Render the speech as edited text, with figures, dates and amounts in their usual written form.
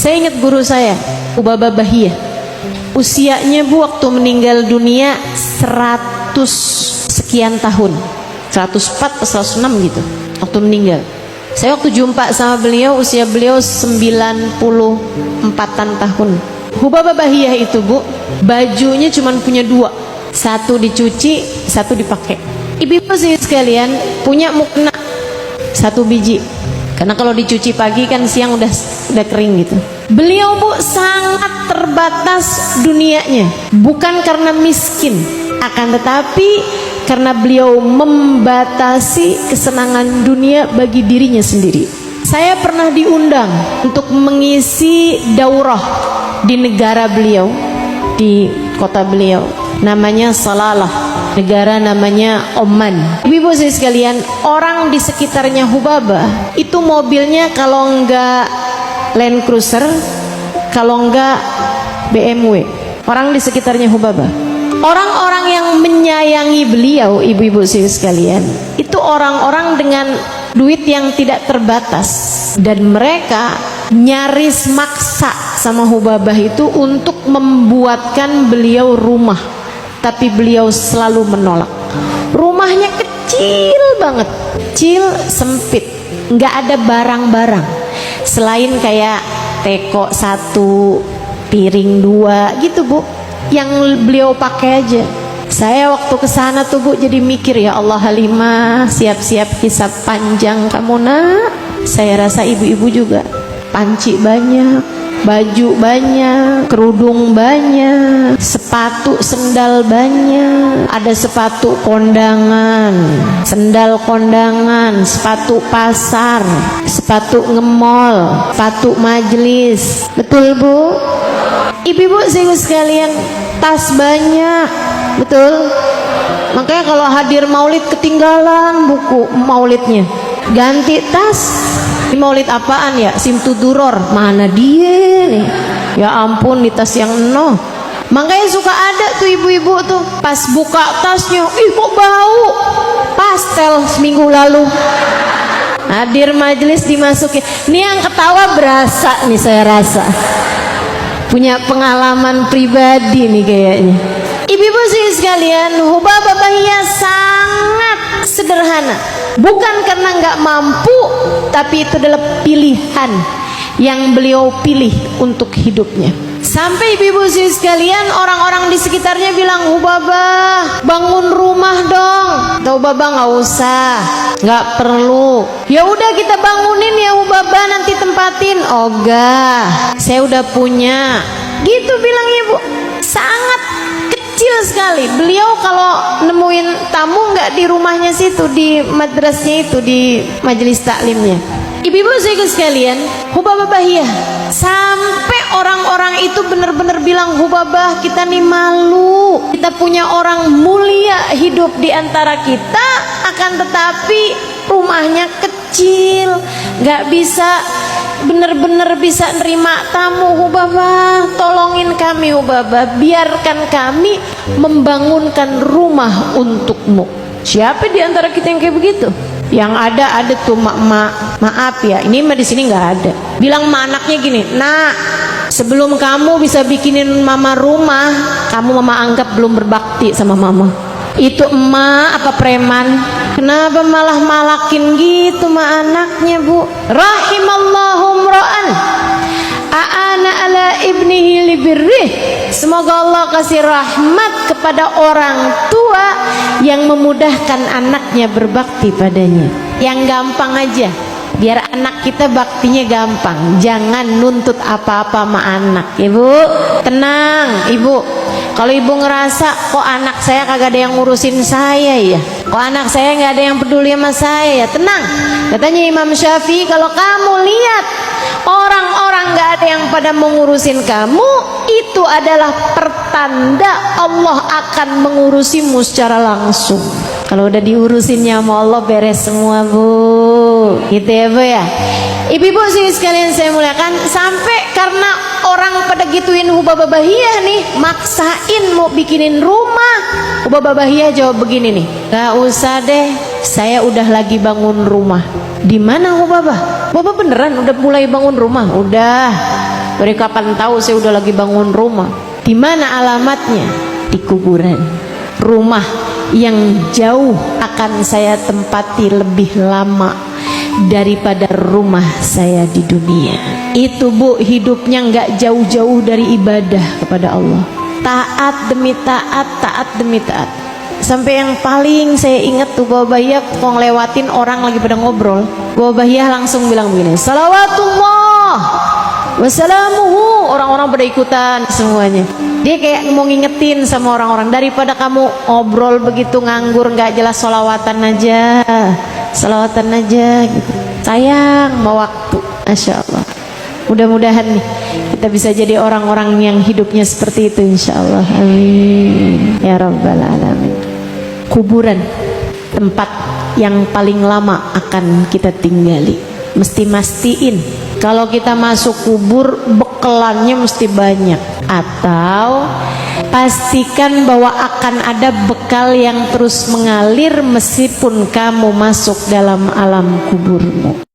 Saya ingat guru saya, Ubaba Bahiyah. Usianya Bu waktu meninggal dunia 100 sekian tahun, 104 atau 106 gitu waktu meninggal. Saya waktu jumpa sama beliau, usia beliau 94-an tahun. Ubaba Bahiyah itu Bu, bajunya cuma punya dua, satu dicuci, satu dipakai. Ibu-ibu sekalian, punya mukna satu biji, karena kalau dicuci pagi kan siang udah kering gitu. Beliau Bu sangat terbatas dunianya, bukan karena miskin, akan tetapi karena beliau membatasi kesenangan dunia bagi dirinya sendiri. Saya pernah diundang untuk mengisi daurah di negara beliau, di kota beliau, namanya Salalah, negara namanya Oman. Ibu-ibu sekalian, orang di sekitarnya Hubaba itu mobilnya kalau enggak Land Cruiser, kalau enggak BMW. Orang di sekitarnya Hubaba, orang-orang yang menyayangi beliau, ibu-ibu sekalian, itu orang-orang dengan duit yang tidak terbatas, dan mereka nyaris maksa sama Hubabah itu untuk membuatkan beliau rumah, tapi beliau selalu menolak. Rumahnya kecil banget, kecil, sempit, nggak ada barang-barang selain kayak teko satu, piring dua gitu Bu, yang beliau pakai aja. Saya waktu kesana tuh Bu jadi mikir, ya Allah Halimah, siap-siap hisab panjang kamu nak. Saya rasa ibu-ibu juga, panci banyak, baju banyak, kerudung banyak, sepatu sendal banyak, ada sepatu kondangan, sendal kondangan, sepatu pasar, sepatu ngemol, sepatu majelis. Betul Bu? Ibu-ibu sekalian, tas banyak, betul? Makanya kalau hadir maulid ketinggalan buku maulidnya, ganti tas. Ini maulid apaan ya? Simtuduror, mana dia nih? Ya ampun, di tas yang noh. Makanya suka ada tuh ibu-ibu tuh pas buka tasnya, ih kok bau pastel seminggu lalu. Hadir majelis dimasukin. Ini yang ketawa berasa nih, saya rasa punya pengalaman pribadi nih kayaknya. Ibu-ibu sekalian, Hubaba Bahiyah sangat sederhana, bukan karena nggak mampu, tapi itu adalah pilihan yang beliau pilih untuk hidupnya. Sampai ibu-ibu sekalian, orang-orang di sekitarnya bilang, Hubaba bangun rumah dong. Hubaba nggak usah, nggak perlu. Ya udah kita bangunin ya Hubaba, nanti tempatin. Ogah, saya udah punya. Gitu bilang ibu. Sangat kecil sekali. Beliau kalau nemuin tamu nggak di rumahnya situ, di madrasnya itu, di majelis taklimnya. Ibu-ibu sekalian, Hubaba Bahiyah, sampai orang-orang itu benar-benar bilang, Hubabah, kita nih malu, kita punya orang mulia hidup di antara kita, akan tetapi rumahnya kecil, nggak bisa benar-benar bisa nerima tamu. Hubabah, tolongin kami Hubabah, biarkan kami membangunkan rumah untukmu. Siapa di antara kita yang kayak begitu? Yang ada tuh mak-mak, maaf ya, ini mah di sini nggak ada. Bilang sama anaknya gini, nak, sebelum kamu bisa bikinin mama rumah, kamu mama anggap belum berbakti sama mama. Itu emak apa preman? Kenapa malah malakin gitu sama anaknya Bu? Rahimallahu mra'an a'ana ala ibnihi libirrih. Semoga Allah kasih rahmat kepada orang tua yang memudahkan anaknya berbakti padanya. Yang gampang aja, biar anak kita baktinya gampang. Jangan nuntut apa-apa sama anak. Ibu tenang ibu. Kalau ibu ngerasa kok anak saya kagak ada yang ngurusin saya ya, kok anak saya nggak ada yang peduli sama saya, ya tenang. Katanya Imam Syafi'i, kalau kamu lihat orang-orang nggak ada yang pada mengurusin kamu, itu adalah pertanda Allah akan mengurusimu secara langsung. Kalau udah diurusinnya sama Allah, beres semua Bu. Gitu ya Bu ya. Ibu-ibu sih sekalian saya muliakan, sampai karena orang pada gituin Hubaba Bahiyah nih, maksain mau bikinin rumah. Hubaba Bahiyah jawab begini nih, gak usah deh, saya udah lagi bangun rumah. Di mana Hubaba? Hubaba beneran udah mulai bangun rumah? Udah. Dari kapan tahu saya udah lagi bangun rumah? Di mana alamatnya? Di kuburan. Rumah yang jauh akan saya tempati lebih lama daripada rumah saya di dunia. Itu Bu, hidupnya nggak jauh-jauh dari ibadah kepada Allah. Taat demi taat, taat demi taat. Sampai yang paling saya ingat tuh, Bapak Bahiyah kok ngelewatin orang lagi pada ngobrol, Bapak Bahiyah langsung bilang begini, salawatullah wassalamuhu. Orang-orang pada ikutan semuanya. Dia kayak mau ngingetin sama orang-orang, daripada kamu ngobrol begitu nganggur nggak jelas, salawatan aja gitu. Sayang mau waktu. Masya Allah. Mudah-mudahan nih kita bisa jadi orang-orang yang hidupnya seperti itu, insya Allah. Amin ya rabbal alamin. Kuburan, tempat yang paling lama akan kita tinggali. Mesti mastiin kalau kita masuk kubur bekelannya mesti banyak, atau pastikan bahwa akan ada bekal yang terus mengalir meskipun kamu masuk dalam alam kuburmu.